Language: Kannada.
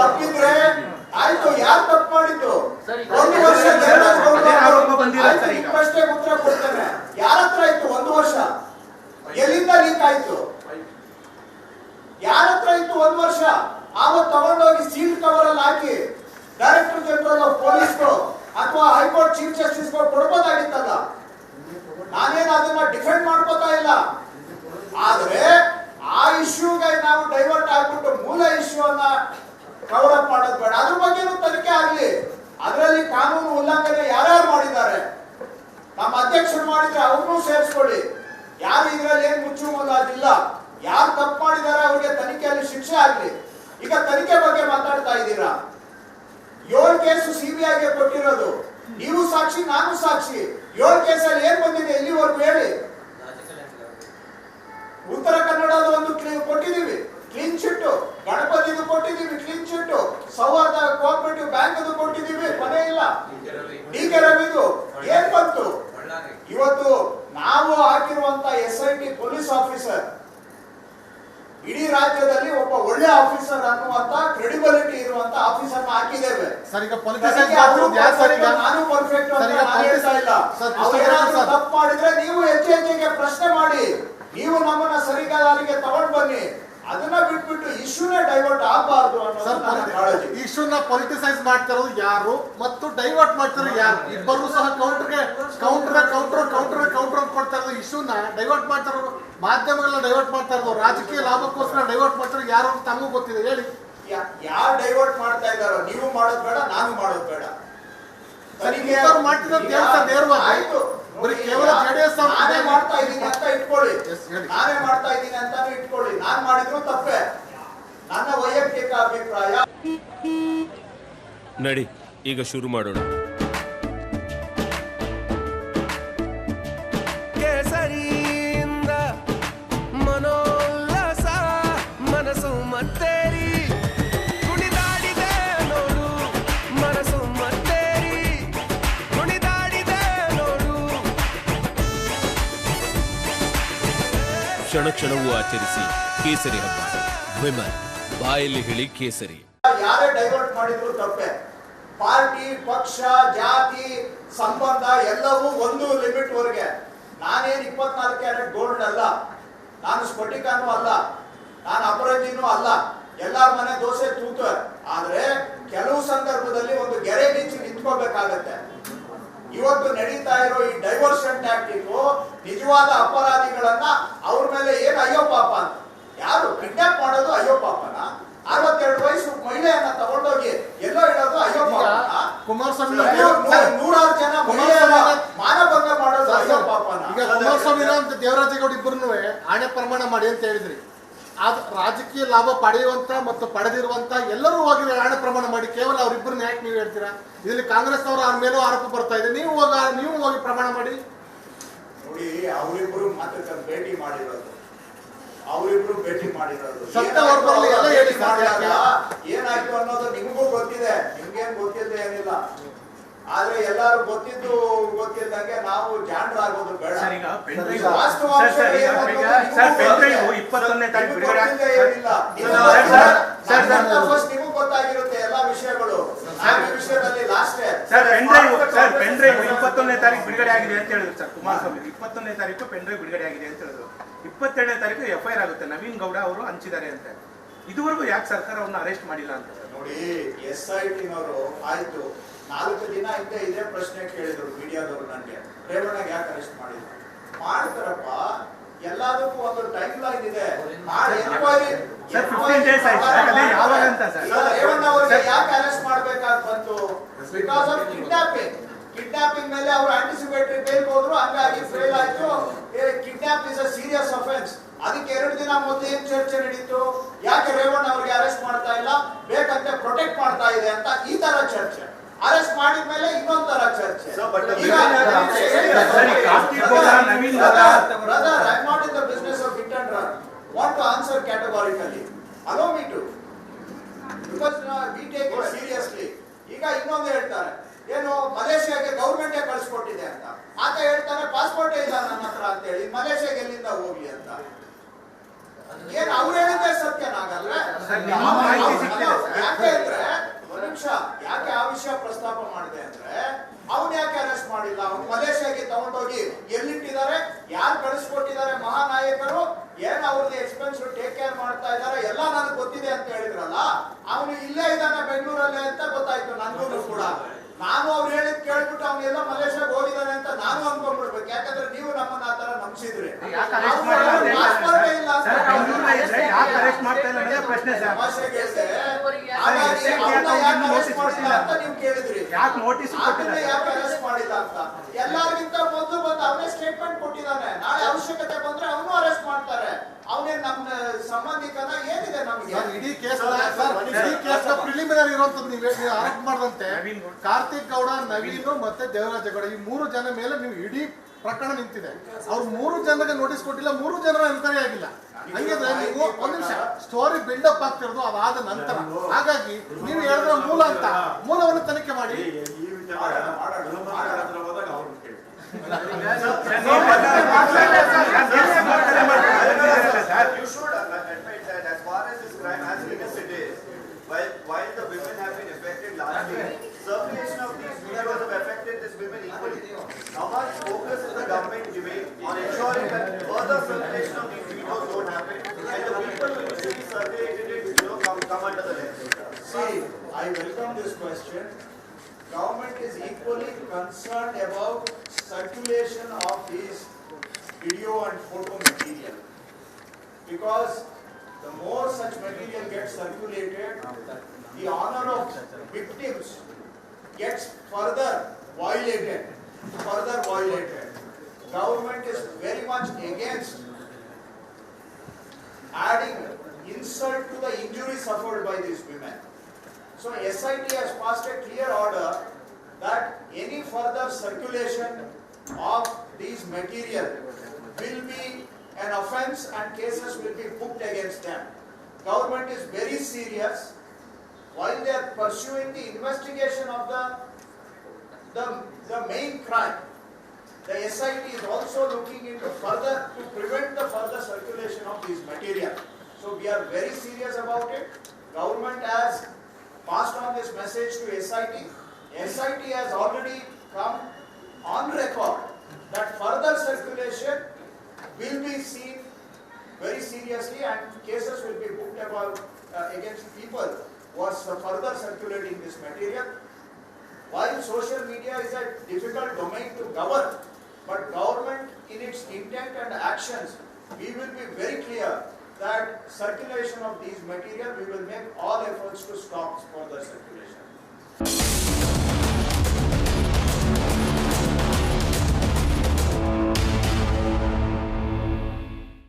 ತಪ್ಪಿದ್ರೆ ಆಯ್ತು, ಯಾರು ತಪ್ಪು ಮಾಡಿದ್ದು? 1 ವರ್ಷ ಪ್ರಶ್ನೆ ಉತ್ತರ ಕೊಡ್ತೇನೆ. ಯಾರ ಹತ್ರ ಇತ್ತು 1 ವರ್ಷ? ಎಲ್ಲಿಂದ ಲೀಕ್ ಆಯ್ತು? ಯಾರ ಹತ್ರ ಇತ್ತು 1 ವರ್ಷ? ಆವತ್ತು ತಗೊಂಡೋಗಿ ಸೀಲ್ ಕವರ್ ಅಲ್ಲಿ ಹಾಕಿ ಡೈರೆಕ್ಟರ್ ಜನರಲ್ ಆಫ್ ಪೊಲೀಸ್ ಅಥವಾ ಹೈಕೋರ್ಟ್ ಚೀಫ್ ಜಸ್ಟಿಸ್ ಕೊಡ್ಬೋದಾಗಿತ್ತಲ್ಲ. ನಾನೇನು ಅದನ್ನ ಡಿಫೆಂಡ್ ಮಾಡ್ಕೋತಾ ಇಲ್ಲ. ಆದ್ರೆ ಆ ಇಶ್ಯೂಗೆ ನಾವು ಡೈವರ್ಟ್ ಆಗ್ಬಿಟ್ಟು ಮೂಲ ಇಶ್ಯೂ ಅನ್ನ ಕವರ್ ಅಪ್ ಮಾಡೋದು ಬೇಡ. ಅದ್ರ ಬಗ್ಗೆನೂ ತನಿಖೆ ಆಗ್ಲಿ. ಅದರಲ್ಲಿ ಕಾನೂನು ಉಲ್ಲಂಘನೆ ಯಾರ್ಯಾರು ಮಾಡಿದ್ದಾರೆ, ನಮ್ಮ ಅಧ್ಯಕ್ಷರು ಮಾಡಿದ್ರೆ ಅವ್ರನ್ನೂ ಸೇರಿಸ್ಕೊಳ್ಳಿ. ಯಾರು ಇದರಲ್ಲಿ ಏನ್ ಮುಚ್ಚು ಮುಲಾಜಿಲ್ಲ. ಯಾರು ತಪ್ಪು ಮಾಡಿದ್ದಾರೆ ಅವ್ರಿಗೆ ತನಿಖೆಯಲ್ಲಿ ಶಿಕ್ಷೆ ಆಗ್ಲಿ. ಈಗ ತನಿಖೆ ಬಗ್ಗೆ ಮಾತಾಡ್ತಾ ಇದ್ದೀರಾ. 7 ಕೇಸು ಸಿಬಿಐಗೆ ಕೊಟ್ಟಿರೋದು. ನೀವು ಸಾಕ್ಷಿ, ನಾನು ಸಾಕ್ಷಿ. 7 ಕೇಸಲ್ಲಿ ಏನ್ ಬಂದಿದೆ ಇಲ್ಲಿವರೆಗೂ ಹೇಳಿ. ಉತ್ತರ ಕನ್ನಡದ ಒಂದು ಕೊಟ್ಟಿದೀವಿ ಕ್ಲೀನ್ ಚಿಟ್, ಗಣಪತಿದು ಕೊಟ್ಟಿದೀವಿ ಕ್ಲೀನ್ ಚಿಟ್, ಸೌಹಾರ್ದ ಕೋಆಪರೇಟಿವ್ ಬ್ಯಾಂಕ್ ಅದು ಕೊಟ್ಟಿದೀವಿ, ಕೊನೆ ಇಲ್ಲ. ಡಿ.ಕೆ. ರವಿದು ಏನ್ ಬಂತು? ಇವತ್ತು ನಾವು ಹಾಕಿರುವಂತ SIT ಪೊಲೀಸ್ ಆಫೀಸರ್ ಇಡೀ ರಾಜ್ಯದಲ್ಲಿ ಒಬ್ಬ ಒಳ್ಳೆ ಆಫೀಸರ್ ಅನ್ನುವಂತ ಕ್ರೆಡಿಬಿಲಿಟಿ ಇರುವಂತ ಆಫೀಸರ್ ಹಾಕಿದ್ದೇವೆ. ನಾನು ಪರ್ಫೆಕ್ಟ್ ಅಂತ ನಾನು ಹೇಳ್ತಾ ಇಲ್ಲ. ತಪ್ಪು ಮಾಡಿದ್ರೆ ನೀವು ಹೆಚ್ಚೆಚ್ಚಿಗೆ ಪ್ರಶ್ನೆ ಮಾಡಿ, ನೀವು ನಮ್ಮನ್ನ ಸರಿಗಾರಿಗೆ ತಗೊಂಡ್ ಬನ್ನಿ. ಅದನ್ನ ಬಿಟ್ಬಿಟ್ಟು ಇಶ್ಯೂನೇ ಡೈವರ್ಟ್ ಆಗಬಾರ್ದು ಅನ್ನೋದು ಇಶ್ಯೂನ ಪೊಲಿಟಿಸೈಸ್ ಮಾಡ್ತಾ ಇರೋದು ಯಾರು ಮತ್ತು ಡೈವರ್ಟ್ ಮಾಡ್ತಾರೆ ಯಾರು? ಇಬ್ಬರು ಸಹ ಕೌಂಟರ್ ಕೊಡ್ತಾ ಇರೋದು. ಇಶ್ಯೂನ ಡೈವರ್ಟ್ ಮಾಡ್ತಾ ಇರೋದು ಮಾಧ್ಯಮಗಳನ್ನ ಡೈವರ್ಟ್ ಮಾಡ್ತಾ ಇರೋದು, ರಾಜಕೀಯ ಲಾಭಕ್ಕೋಸ್ಕರ ಡೈವರ್ಟ್ ಮಾಡ್ತಾರೆ ಯಾರು ಅಂತ ತಮಗೂ ಗೊತ್ತಿದೆ. ಹೇಳಿ, ಯಾರು ಡೈವರ್ಟ್ ಮಾಡ್ತಾ ಇದ್ದಾರೋ? ನೀವು ಮಾಡೋದು ಬೇಡ, ನಾನು ಮಾಡೋದು ಬೇಡ. ಮಾಡ್ತಿರೋದು ಆಯ್ತು, ಕೇವಲ JDS ನಾನೇ ಮಾಡ್ತಾ ಇದ್ದೀನಿ ಅಂತ ಇಟ್ಕೊಳ್ಳಿ, ನಾನೇ ಮಾಡ್ತಾ ಇದ್ದೀನಿ ಅಂತಾನು ಇಟ್ಕೊಳ್ಳಿ. ನಾನ್ ಮಾಡಿದ್ರು ತಪ್ಪೆ, ನನ್ನ ವೈಯಕ್ತಿಕ ಅಭಿಪ್ರಾಯ. ನಡಿ ಈಗ ಶುರು ಮಾಡೋಣ. ಕೇಸರಿಯಿಂದ ಮನೋಲ್ಲಾಸ ಮನಸ್ಸು ಮತ್ತೇರಿ ಕುಣಿದಾಡಿದೆ ನೋಡು, ಮನಸ್ಸು ಮತ್ತೇರಿ ಕುಣಿದಾಡಿದೆ ನೋಡು. ಕ್ಷಣ ಕ್ಷಣವೂ ಆಚರಿಸಿ ಕೇಸರಿ ಹಬ್ಬ. ವಿಮಲ್ ಬಾಯಲ್ಲಿ ಹೇಳಿ ಕೇಸರಿ. ಯಾರೇ ಡೈವರ್ಟ್ ಮಾಡಿದ್ರು ತಪ್ಪೆ. ಪಾರ್ಟಿ, ಪಕ್ಷ, ಜಾತಿ, ಸಂಬಂಧ ಎಲ್ಲವೂ ಒಂದು ಲಿಮಿಟ್ ವರೆಗೆ. ನಾನೇನು 24 ಕ್ಯಾರೆಟ್ ಗೋಲ್ಡ್ ಅಲ್ಲ, ನಾನು ಸ್ಫಟಿಕನೂ ಅಲ್ಲ, ನಾನು ಅಪರಂಜಿನೂ ಅಲ್ಲ. ಎಲ್ಲಾರ ಮನೆ ದೋಸೆ ತೂತು. ಆದ್ರೆ ಕೆಲವು ಸಂದರ್ಭದಲ್ಲಿ ಒಂದು ಗೆರೆಗಿಚ್ಚಿ ನಿಂತ್ಕೋಬೇಕಾಗತ್ತೆ. ಇವತ್ತು ನಡೀತಾ ಇರೋ ಈ ಡೈವರ್ಷನ್ ಟ್ಯಾಕ್ಟಿಕ್ ನಿಜವಾದ ಅಪರಾಧಿಗಳನ್ನ ಅವ್ರ ಮೇಲೆ ಏನ್ ಅಯ್ಯೋ ಪಾಪ ಅಂತ. ಯಾರು ಕಿಡ್ನಾಪ್ ಮಾಡೋದು ಅಯ್ಯೋ ಪಾಪನ? 62 ವಯಸ್ಸು ಮಹಿಳೆಯನ್ನ ತಗೊಂಡೋಗಿ ಎಲ್ಲೋ ಇಡೋದು ಅಯ್ಯೋ ಪಾಪನ? ಕುಮಾರಸ್ವಾಮಿ 100 ಜನ ಮಹಿಳೆಯರ ಮಾನಭಂಗ ಮಾಡೋದು ಅಯ್ಯೋ ಪಾಪನ? ಈಗ ಕುಮಾರಸ್ವಾಮಿ ಅಂತ ದೇವರಾಜೇಗೌಡ ಇಬ್ಬರನ್ನು ಆಣೆ ಪ್ರಮಾಣ ಮಾಡಿ ಅಂತ ಹೇಳಿದ್ರಿ. ರಾಜಕೀಯ ಲಾಭ ಪಡೆಯುವಂತ ಮತ್ತು ಪಡೆದಿರುವಂತ ಎಲ್ಲರೂ ಹೋಗಿ ಆಣೆ ಪ್ರಮಾಣ ಮಾಡಿ, ಕೇವಲ ಅವರಿಬ್ಬರನ್ನ ಯಾಕೆ ನೀವು ಹೇಳ್ತೀರಾ? ಇದರಲ್ಲಿ ಕಾಂಗ್ರೆಸ್ ಅವರು ಅವ್ರ ಮೇಲೂ ಆರೋಪ ಬರ್ತಾ ಇದೆ. ನೀವು ಹೋಗಿ ಪ್ರಮಾಣ ಮಾಡಿ. ನೋಡಿ, ಅವರಿಬ್ರು ಮಾತ್ರ ಭೇಟಿ ಮಾಡಿರೋದು, ಅವರಿಬ್ರು ಭೇಟಿ ಮಾಡಿರೋದು ಏನಾಯ್ತು ಅನ್ನೋದು ನಿಮಗೂ ಗೊತ್ತಿದೆ. ನಿಮ್ಗೇನ್ ಗೊತ್ತಿಲ್ಲ ಏನಿಲ್ಲ. ಆದ್ರೆ ಎಲ್ಲಾರು ಗೊತ್ತಿದ್ದಂಗೆ ನಾವು ಜಾಣರಾಗೋದು ಬೇಡ. ನಿಮಗೂ ಗೊತ್ತಾಗಿರುತ್ತೆ ಎಲ್ಲಾ ವಿಷಯಗಳು. ವಿಷಯದಲ್ಲಿ ಲಾಸ್ಟ್ ಪೆನ್ ಡ್ರೈವ್ 21ನೇ ತಾರೀಕು ಬಿಡುಗಡೆ ಆಗಿದೆ ಅಂತ ಹೇಳಿದ್ರು ಸರ್ ಕುಮಾರಸ್ವಾಮಿ. 21ನೇ ತಾರೀಕು ಪೆನ್ ಡ್ರೈವ್ ಬಿಡುಗಡೆ ಆಗಿದೆ ಅಂತ ಹೇಳಿದ್ರು. 22ನೇ ತಾರೀಕು FIR ಆಗುತ್ತೆ. ನವೀನ್ ಗೌಡ ಅವರು ಹಂಚಿದ್ದಾರೆ ಅಂತ. ಇದುವರೆಗೂ ಯಾಕೆ ಸರ್ಕಾರ ಅವ್ರನ್ನ ಅರೆಸ್ಟ್ ಮಾಡಿಲ್ಲ ಅಂತ? ನೋಡಿ, SIT ಆಯ್ತು 4 ದಿನ ಹಿಂದೆ ಇದೇ ಪ್ರಶ್ನೆ ಕೇಳಿದ್ರು ಮೀಡಿಯಾದವರು ನನಗೆ, ರೇವಣ್ಣಗೆ ಯಾಕೆ ಅರೆಸ್ಟ್ ಮಾಡಿಲ್ಲ? ಮಾಡ್ತಾರಪ್ಪ, ಎಲ್ಲದಕ್ಕೂ ಒಂದು ಟೈಮ್ ಲೈನ್ ಇದೆ. ರೇವಣ್ಣ ಅವರಿಗೆ ಯಾಕೆ ಅರೆಸ್ಟ್ ಮಾಡ್ಬೇಕಾಗಿ ಬಂತು? ಬಿಕಾಸ್ ಆಫ್ ಕಿಡ್ನಾಪಿಂಗ್ ಮೇಲೆ ಅವರು ಆಂಟಿಸಿಪೇಟರಿ ಬೇಲ್ ಹೋದ್ರು, ಹಂಗಾಗಿ ಫೇಲ್ ಆಯ್ತು. Kidnap is a serious offence. ಅದಕ್ಕೆ 2 ದಿನ ಮೊದಲು ಏನ್ ಚರ್ಚೆ ನಡೀತು? ಯಾಕೆ ರೇವಣ್ಣ ಅವರಿಗೆ ಅರೆಸ್ಟ್ ಮಾಡ್ತಾ ಇಲ್ಲ, ಬೇಕಂತೆ ಪ್ರೊಟೆಕ್ಟ್ ಮಾಡ್ತಾ ಇದೆ ಅಂತ ಈ ತರ ಚರ್ಚೆ. ಅರೆಸ್ಟ್ ಮಾಡಿದ ಮೇಲೆ ಇನ್ನೊಂದ್ ತರ ಚರ್ಚೆ. Brother, I'm not in the business of hit and run. Want to answer categorically. Allow me to. Because we take it seriously. ಈಗ ಇನ್ನೊಂದು ಹೇಳ್ತಾರೆ, ಏನು ಮಲೇಷಿಯಾಗೆ ಗೌರ್ಮೆಂಟ್ ಕಳಿಸ್ಕೊಟ್ಟಿದೆ ಅಂತ. ಆತ ಹೇಳ್ತಾನೆ ಪಾಸ್ಪೋರ್ಟ್ ಇಲ್ಲ ನನ್ನ ಹತ್ರ ಅಂತ ಹೇಳಿ, ಮಲೇಷಿಯಾಗೆ ಎಲ್ಲಿಂದ ಹೋಗ್ಲಿ ಅಂತ. ಏನ್ ಅವ್ರು ಹೇಳಿದ್ರೆ ಸತ್ಯನಾಗಲ್ಲ? ಯಾಕೆ ಅಂದ್ರೆ ಅವನು ಇಲ್ಲೇ ಇದ್ದಾನೆ ಬೆಂಗಳೂರಲ್ಲೇ ಅಂತ ಗೊತ್ತಾಯ್ತು ನನ್ಗೂ ಕೂಡ. ನಾನು ಅವ್ರು ಹೇಳಿದ್ ಕೇಳ್ಬಿಟ್ಟು ಅವನೆಲ್ಲ ಮಲೇಷ್ಯಾಗ ಹೋಗಿದ್ದಾನೆ ಅಂತ ನಾನು ಅನ್ಕೊಂಡ್ಬಿಡ್ಬೇಕು. ಯಾಕಂದ್ರೆ ನೀವು ನಮ್ಮನ್ನ ಆ ತರ ನಂಬಿಸಿದ್ರಿ. ಯಾಕೆ ಅರೆಸ್ಟ್ ಮಾಡಿಲ್ಲ ಅಂತ ಪಾಸ್ಪೋರ್ಟ್ ಇಲ್ಲ ಅಂತ ಸರ್, ಬೆಂಗಳೂರಲ್ಲಿ ಇದ್ರೆ ಯಾಕೆ ಅರೆಸ್ಟ್ ಮಾಡ್ತಾ ಇಲ್ಲ ಅನ್ನೋದೇ ಪ್ರಶ್ನೆ ಸರ್. ತಮಾಷೆಗೆ ಹೇಳ್ದೆ. ಹಾಗಾಗಿ ಅವ್ರನ್ನ ಯಾಕೆ ಅರೆಸ್ಟ್ ಮಾಡಿಲ್ಲ ಅಂತ ನೀವು ಕೇಳಿದ್ರಿ. ಯಾಕೆ ನೋಟಿಸ್ ಅದನ್ನ ಕೊಟ್ಟಿಲ್ಲ ಯಾಕೆ ಅರೆಸ್ಟ್ ಮಾಡಿಲ್ಲ ಅಂತ. ಎಲ್ಲರಿಗಿಂತ ಮೊದಲು ಬಂದು ಅವನೇ ಸ್ಟೇಟ್ಮೆಂಟ್ ಕೊಟ್ಟಿದ್ದಾನೆ. ನಾಳೆ ಅವಶ್ಯಕತೆ ಬಂದ್ರೆ ಅವನು ಅರೆಸ್ಟ್ ಮಾಡ್ತಾರೆ. ಅವನೇ ನಮ್ಮ ಸಂಬಂಧಿಕನ ಏನಿದೆ ನಮ್ಗೆ. ಸರ್, ಇಡೀ ಕೇಸ್ ಪ್ರಿಲಿಮಿನರಿ ಇರುವಂತದ್ದು ನೀವು ಆರೋಪ ಮಾಡದಂತೆ ಕಾರ್ತಿಕ್ ಗೌಡ, ನವೀನ್ ಮತ್ತೆ ದೇವರಾಜೇಗೌಡ ಈ 3 ಜನ ಮೇಲೆ ನೀವು ಇಡೀ ಪ್ರಕರಣ ನಿಂತಿದೆ. ಅವ್ರು 3 ಜನರಿಗೆ ನೋಟಿಸ್ ಕೊಟ್ಟಿಲ್ಲ, 3 ಜನರ ಎನ್ಕ್ವೈರಿ ಆಗಿಲ್ಲ. ಹಂಗಿದ್ರೆ ನೀವು ಒಂದ್ ನಿಮಿಷ ಸ್ಟೋರಿ ಬಿಲ್ಡಪ್ ಆಗ್ತಿರೋದು ಅದಾದ ನಂತರ. ಹಾಗಾಗಿ ನೀವು ಹೇಳಿದ್ರೆ ಮೂಲವನ್ನು ತನಿಖೆ ಮಾಡಿ. You should admit that as far as this crime as heinous it is, while the women have been affected largely, circulation of these videos have affected these women equally. How much focus is the government giving on ensuring that further circulation of these videos don't happen and the people who usually circulated it, come under the lens? See, I welcome this question. Government is equally concerned about circulation of these video and photo material, because the more such material gets circulated, the honor of victims gets further violated. Government is very much against adding insult to the injury suffered by these women. So SIT has passed a clear order that any further circulation of these material will be an offence and cases will be booked against them. Government is very serious. While they are pursuing the investigation of the main crime, the SIT is also looking into further to prevent the further circulation of these material. So we are very serious about it. Government has passed on this message to SIT. SIT has already come on record that further circulation will be seen very seriously and cases will be booked against people who are further circulating this material. While social media is a difficult domain to govern, but government in its intent and actions, we will be very clear that circulation of these material, we will make all efforts to stop